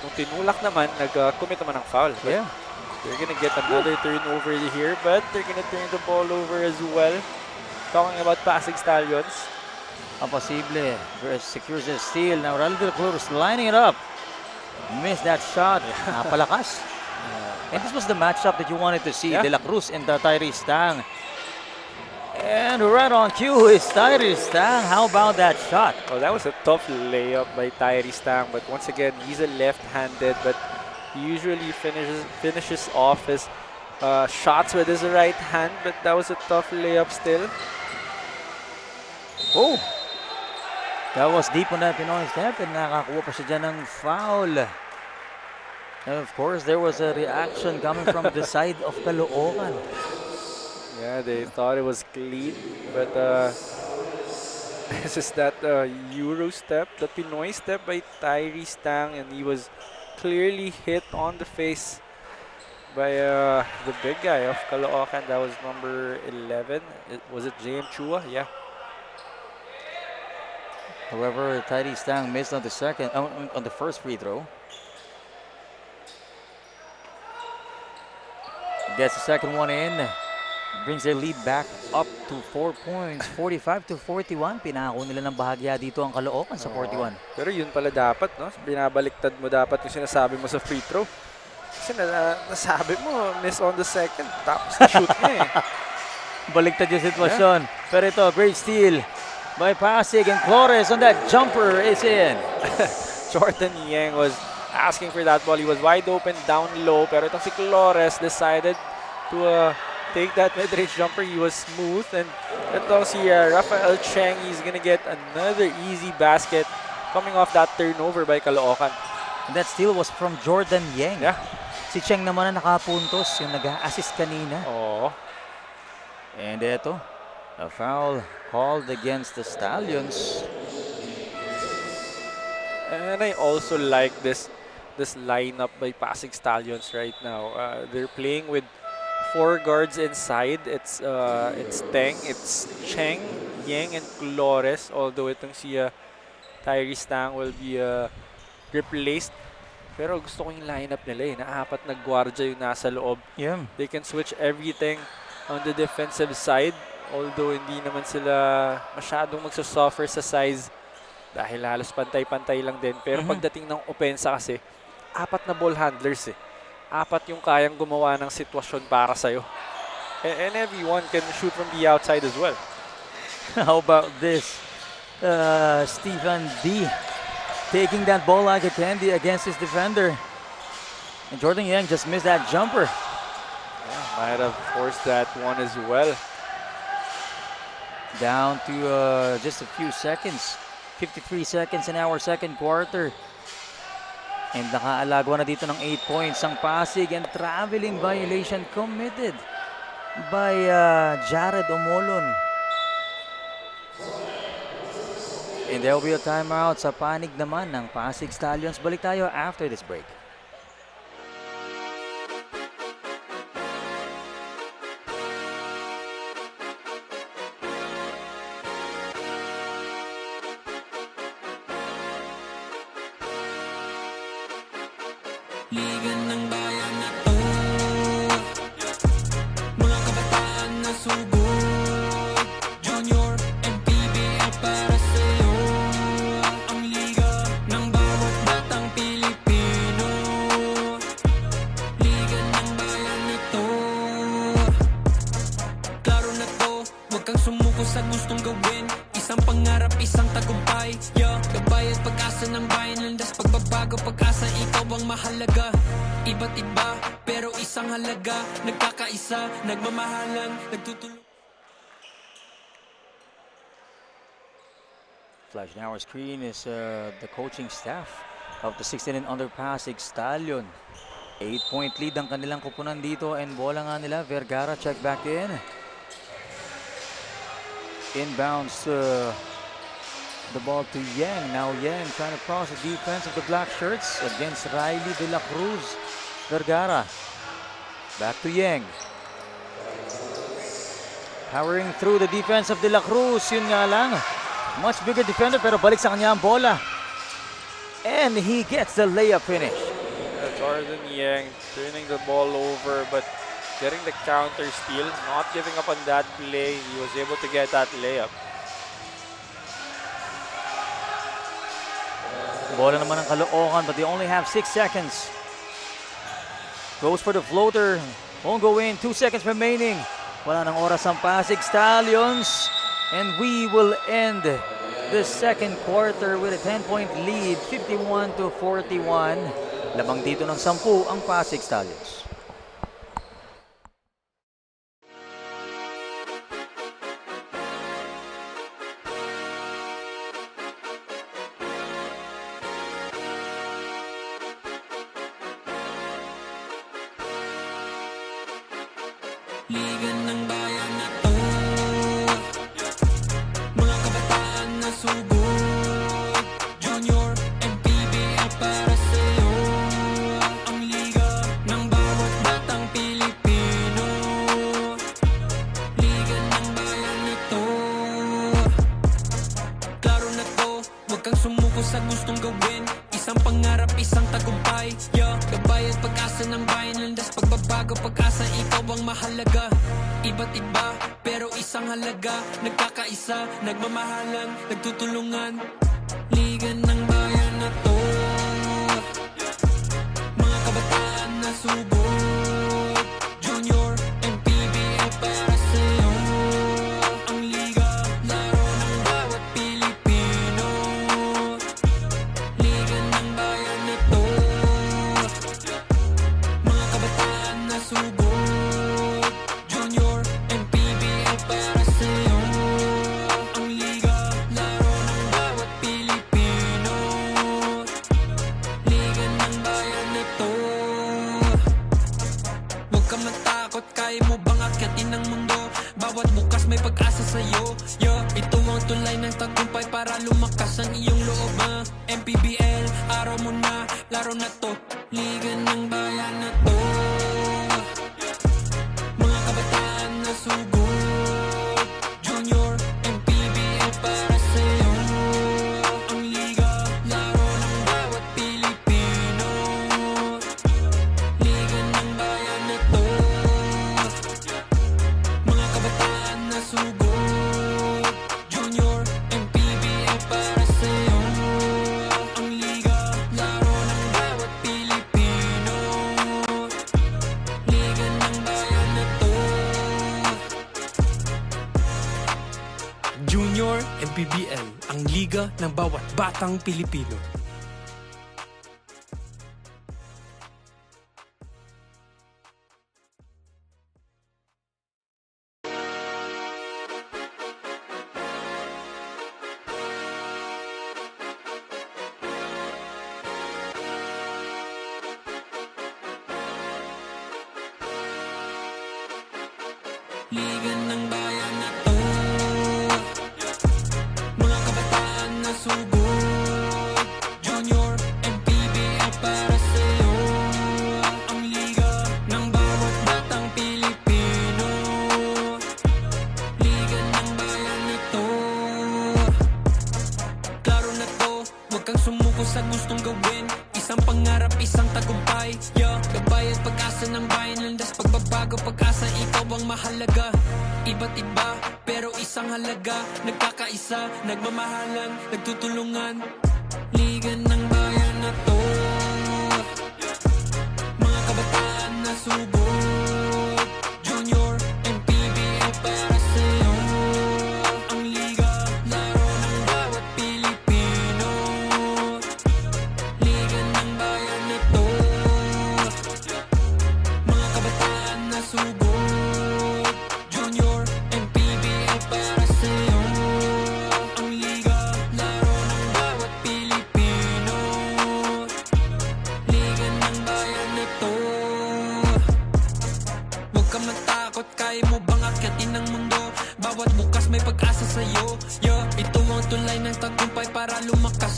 kung tinulak naman, nag-commit naman ng foul. But Yeah. they're gonna get another turnover here, but they're gonna turn the ball over as well. Talking about Pasig Stallions. Ang posible. Secures the steal. Now Riley De La Cruz lining it up. Missed that shot. Napalakas. And this was the matchup that you wanted to see. Yeah. De La Cruz and Tyrese Tang. And right on cue is Tyrese Tang. How about that shot? Oh, that was a tough layup by Tyrese Tang, but once again, he's a left-handed, but he usually finishes off his shots with his right hand, but that was a tough layup still. Oh! That was deep on that Pinoy step and nakakuha pa siya dyan ng foul. And of course, there was a reaction coming from the side of Caloocan. Yeah, they thought it was clean, but this is that Euro step, the Pinoy step by Tyrese Tang, and he was clearly hit on the face by the big guy of Caloocan. That was number 11. Was it JM Chua? Yeah. However, Tyrese Tang missed on the first free throw. Gets the second one in. Brings their lead back up to 4 points. 45-41. Pinako nila ng bahagya dito ang Caloocan sa 41. Pero yun pala dapat, no? Binabaliktad mo dapat yung sinasabi mo sa free throw. Kasi nasabi mo, miss on the second. Tapos na-shoot niya Baliktad yung sitwasyon. Pero ito, great steal by Pasig and Flores on that jumper is in. Jordan Yang was asking for that ball. He was wide open down low. Pero itong si Flores decided to take that mid-range jumper. He was smooth. And itong si Rafael Cheng, he's gonna get another easy basket coming off that turnover by Caloocan. And that steal was from Jordan Yang. Yeah. Si Cheng naman na nakapuntos, yung nag-assist kanina. Oh. And ito, a foul called against the Stallions. And I also like this lineup by Pasig Stallions right now. They're playing with 4 guards inside. It's Teng, it's Cheng, Yang, and Flores. Although itong si Tyrese Tang will be replaced. Pero gusto ko yung lineup nila na 4 na gwardiya yung nasa loob. Yeah. They can switch everything on the defensive side. Although hindi naman sila masyadong magsasuffer sa size dahil halos pantay-pantay lang din. Pero pagdating ng opensa kasi, 4 na ball handlers 4 yung kayang gumawa ng sitwasyon para sa'yo. And everyone can shoot from the outside as well. How about this? Stephen D taking that ball like a candy against his defender. And Jordan Yang just missed that jumper. Yeah, might have forced that one as well. Down to just a few seconds. 53 seconds in our second quarter. And nakaalagwa na dito ng 8 points ang Pasig and traveling violation committed by Jared Omolon. And there will be a timeout sa panig naman ng Pasig Stallions. Balik tayo after this break. Liga ng bayan na to, mga kabataan na sugod, Junior MPBL para sa'yo. Ang liga ng bawat batang Pilipino. Nagbabayad pag-asa ng bayan, landas pagbabago, pag-asa ikaw ang mahalaga. Iba't iba, pero isang halaga. Nagkakaisa, nagmamahalan, nagtutulungan. Flash now our screen is the coaching staff of the 16 and under Pasig Stallion. 8-point lead ang kanilang kupunan dito and bola nga nila. Vergara check back in. Inbounds the ball to Yang. Now Yang trying to cross the defense of the black shirts against Riley De La Cruz. Vergara. Back to Yang. Powering through the defense of De La Cruz. Yun nga lang. Much bigger defender pero balik sa kanya ang bola. And he gets the layup finish. Jordan Yang turning the ball over but getting the counter steal, not giving up on that play. He was able to get that layup. Bola naman ng Caloocan but they only have 6 seconds. Goes for the floater. Won't go in. 2 seconds remaining. Wala nang oras ang Pasig Stallions. And we will end the second quarter with a 10-point lead, 51-41. Lamang dito ng 10 ang Pasig Stallions. Liga ng bayan na to, mga kabataan na sugod. Junior MPBL para sa'yo, ang liga ng bawat batang Pilipino. Liga ng bayan na to, klaro na to, huwag kang sumuko sa gustong gawin. Isang pangarap, isang tagumpay, yeah. Gabayad pag-asa ng bayan, landas pagbabago, pag-asa ikaw ang mahalaga. Iba't iba, pero isang halaga. Nagkakaisa, nagmamahalan, nagtutulungan. Liga ng bayan na to, mga kabataan na subok. Junior MPBL para sa'yo, ang liga, laro ng bawat Pilipino. Liga ng bayan na to, mga kabataan na subok. Junior MPBL para sa'yo, ang liga, laro ng bawat Pilipino. Liga ng bayan na to, huwag ka matakot, kaya mo bang akyatin ang mundo? Bawat bukas may pag-asa sa'yo, yeah. Ito ang tulay ng tagumpay para lumakas ang iyong loob, MPBL, araw mo na, laro na to. Liga ng bayan na to, mga kabataan na sugod. Junior MPBL para sa'yo, ang liga, laro ng bawat Pilipino. Liga ng bayan na to, mga kabataan na sugod. Junior MPBL para sa'yo, ang liga, laro ng bawat Pilipino. Liga ng bayan na to, Junior MPBL, ang liga ng bawat batang Pilipino. Liga ng bayan na to, mga kabataan na sugod. Junior MPBL para sa'yo, ang liga ng bawat batang Pilipino. Liga ng bayan na to, klaro na to, huwag kang sumuko sa gustong gawin. Isang pangarap, isang tagumpay, yeah. Gabayad pag-asa ng bayan, landas pagbabago, pag-asa ikaw ang mahalaga. Iba't iba, pero isang halaga. Nagkakaisa, nagmamahalan, nagtutulungan. Liga ng bayan na to, mga kabataan na subok. Junior MPBL para sa'yo, ang liga, laro ng bawat Pilipino.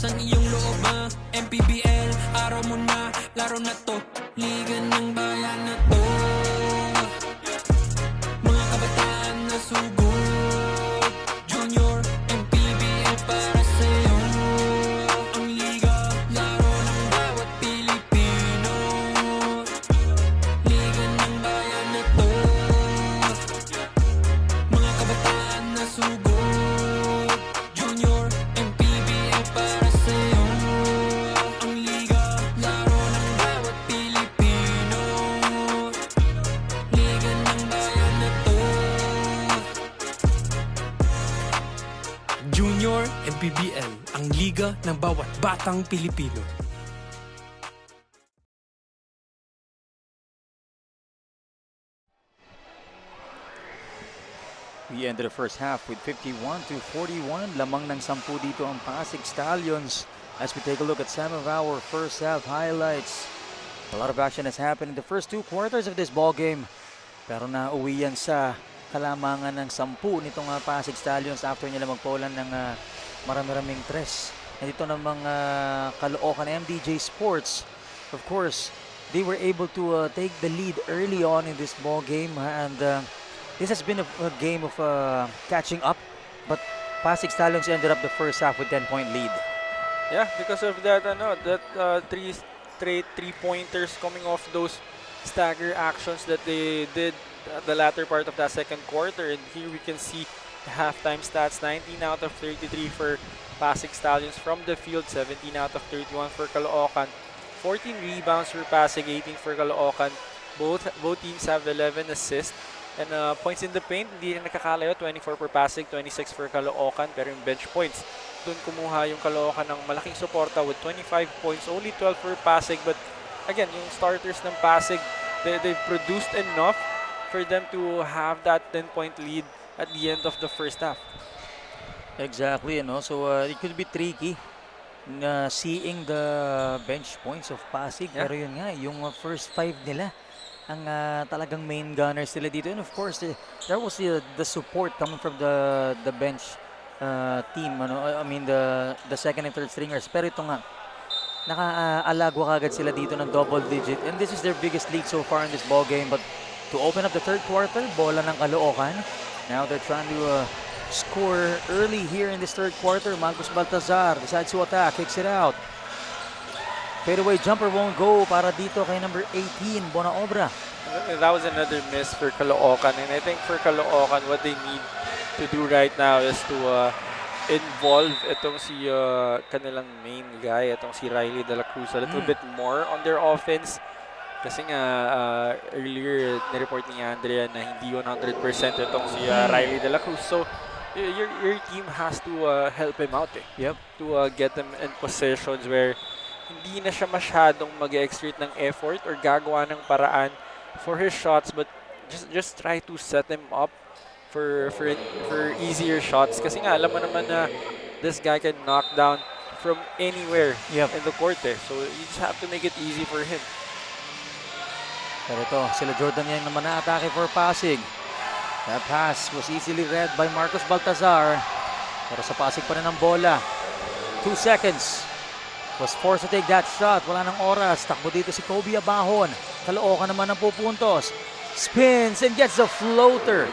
ang iyong loob MPBL, araw mo na, laro na to. Liga ng bayan na to. Mga kabataan na sugod. Junior, MPBL para sa'yo. Ang liga, laro ng bawat Pilipino. Liga ng bayan na to. Mga kabataan na sugod. Junior, MPBL para sa'yo. Ang liga, laro ng bawat Pilipino. Liga ng bayan na to. Junior MPBL, ang liga ng bawat batang Pilipino. We ended the first half with 51-41. Lamang ng 10 dito ang Pasig Stallions. As we take a look at some of our first half highlights. A lot of action has happened in the first 2 quarters of this ball game. Pero nauwi yan sa kalamangan ng 10 nitong Pasig Stallions after nila magpaulan ng marami-raming tres. And dito namang Caloocan MDJ Sports. Of course, they were able to take the lead early on in this ball game. And this has been a game of catching up. But Pasig Stallions ended up the first half with 10-point lead. Yeah, because of that, three straight 3-pointers coming off those stagger actions that they did at the latter part of that second quarter. And here we can see the halftime stats: 19 out of 33 for Pasig Stallions from the field, 17 out of 31 for Caloocan, 14 rebounds for Pasig, 18 for Caloocan. Both teams have 11 assists. And points in the paint, hindi rin nakakalayo, 24 for Pasig, 26 for Caloocan. Pero yung bench points, doon kumuha yung Caloocan ng malaking suporta with 25 points, only 12 for Pasig. But again, yung starters ng Pasig, they've produced enough for them to have that 10-point lead at the end of the first half. Exactly, so it could be tricky seeing the bench points of Pasig. Yeah. Pero yun nga, yung first 5 nila ang talagang main gunners sila dito. And of course, there was the support coming from the bench team. I mean, the second and third stringers. Pero ito nga, naka-alagwa kagad sila dito ng double digit. And this is their biggest lead so far in this ball game. But to open up the third quarter, bola ng Caloocan. Now they're trying to score early here in this third quarter. Marcos Baltazar decides to attack, kicks it out. Fadeaway jumper won't go para dito kay number 18, Bonaobra. That was another miss for Caloocan. And I think for Caloocan, what they need to do right now is to involve itong si kanilang main guy, itong si Riley De La Cruz, a little bit more on their offense. Kasi nga, earlier, nireport ni Andrea na hindi 100% itong si Riley De La Cruz. So, your team has to help him out to get them in positions where hindi na siya masyadong mag-exert ng effort or gagawa ng paraan for his shots, but just try to set him up for easier shots. Kasi nga, alam mo naman na this guy can knock down from anywhere in the court. So, you just have to make it easy for him. Pero ito, sila Jordan Yang naman na atake for Pasig. That pass was easily read by Marcos Baltazar. Pero sa Pasig pa rin ang bola. 2 seconds. Was forced to take that shot. Wala nang oras. Takbo dito si Kobe Abahon. Caloocan naman ang pupuntos. Spins and gets the floater.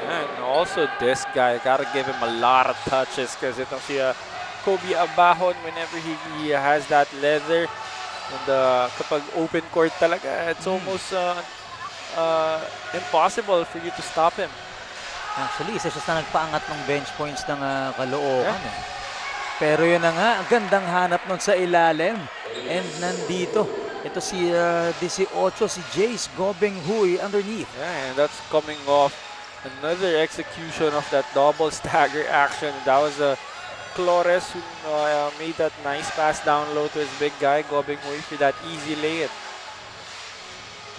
And also this guy, gotta give him a lot of touches because itong si Kobe Abahon, whenever he has that leather, and kapag open court talaga, it's almost impossible for you to stop him. Actually, isa siya sa nagpaangat ng bench points ng Caloocan. Pero yun na nga, ang gandang hanap nun sa ilalim. And nandito, ito si 18, si Jace Gobeng Huy underneath. Yeah, and that's coming off another execution of that double stagger action. That was Flores who made that nice pass down low to his big guy, Gobeng Huy, for that easy lay-in.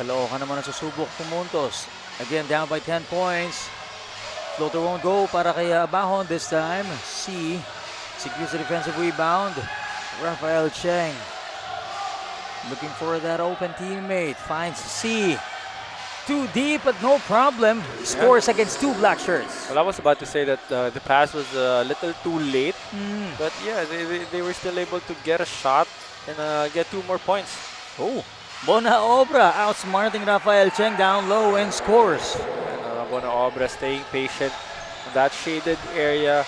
Caloocan naman ang susubok pumuntos. Again, down by 10 points. Floater won't go para kay Abahon this time. C secures the defensive rebound. Rafael Cheng looking for that open teammate. Finds C. too deep, but no problem. Scores against two black shirts. Well, I was about to say that the pass was a little too late, but yeah, they were still able to get a shot and get 2 more points. Oh, Bona Obra outsmarting Rafael Cheng down low and scores. And Bona Obra staying patient in that shaded area.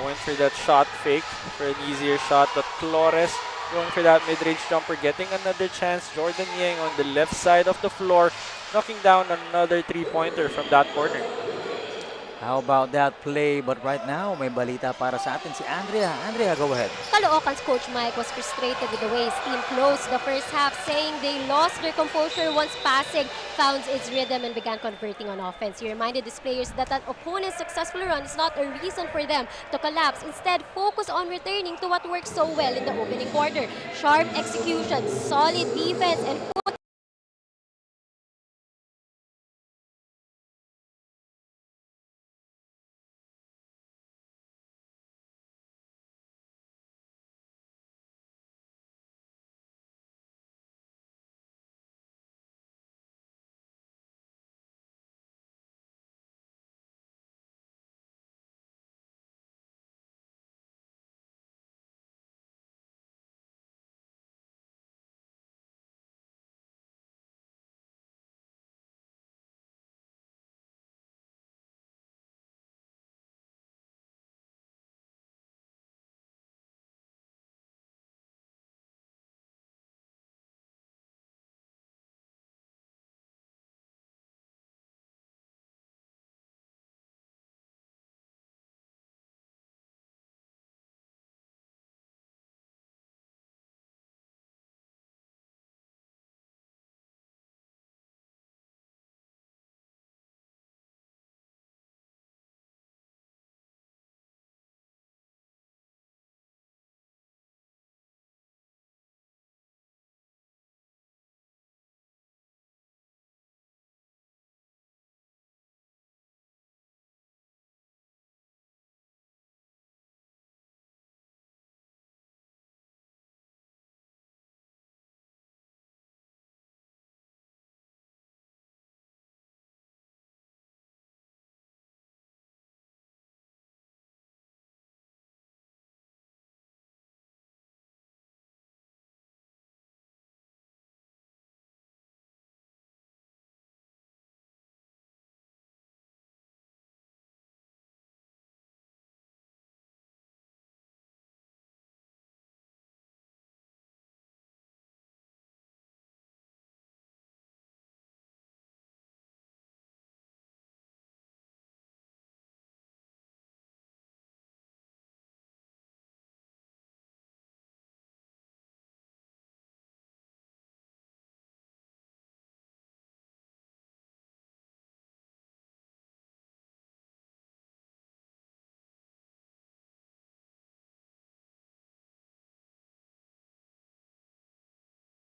Went for that shot fake for an easier shot, but Flores going for that mid-range jumper, getting another chance. Jordan Yang on the left side of the floor, knocking down another 3-pointer from that corner. How about that play? But right now, may balita para sa atin si Andrea. Andrea, go ahead. Caloocan's coach Mike was frustrated with the way his team closed the first half, saying they lost their composure once passing found its rhythm and began converting on offense. He reminded his players that an opponent's successful run is not a reason for them to collapse. Instead, focus on returning to what worked so well in the opening quarter. Sharp execution, solid defense, and